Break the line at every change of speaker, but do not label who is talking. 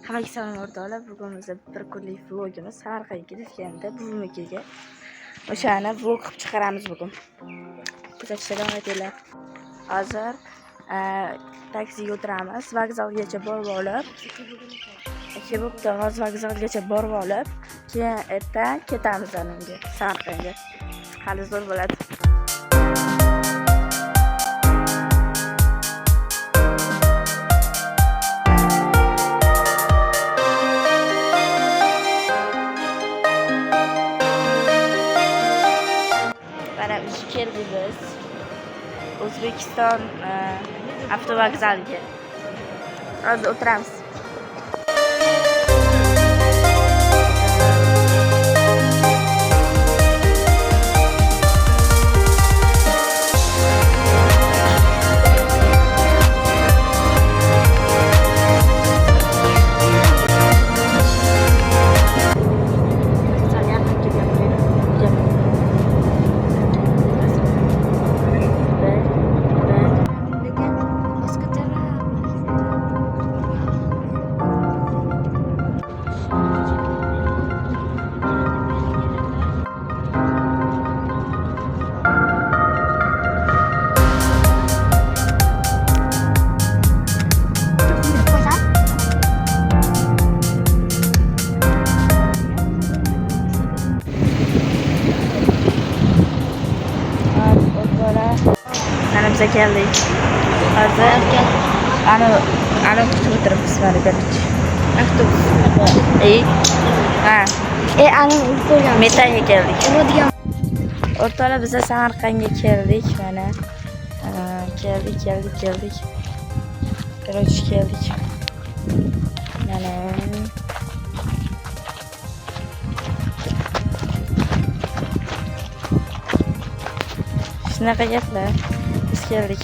Hammaga salom o'rtoqlar. Bugun bizda bir kunlik vlogimiz Samarqandga ketganda buvimnikiga. O'shani vlog qilib chiqaramiz bugun. Kuzatishda davom etinglar. Hozir taksiga o'tiramiz. Vokzalgacha borib olib, Kebobda vokzalgacha borib olib, keyin ertaga ketamiz unga Samarqandga. Hali zo'r bo'ladi. Mana shu keldik biz. O'zbekiston avtovokzaliga. Hozir o'tiramiz. Bize geldik. Hazır. Ana kutub o'tiribmiz mana berdik. Avtobus. Ana qo'ygan. Metaga keldik. O'rtoqlar biz Samarqandga keldik mana. Keldik. Короче, keldik. Mana shunaqa gaplar. Biz keldik.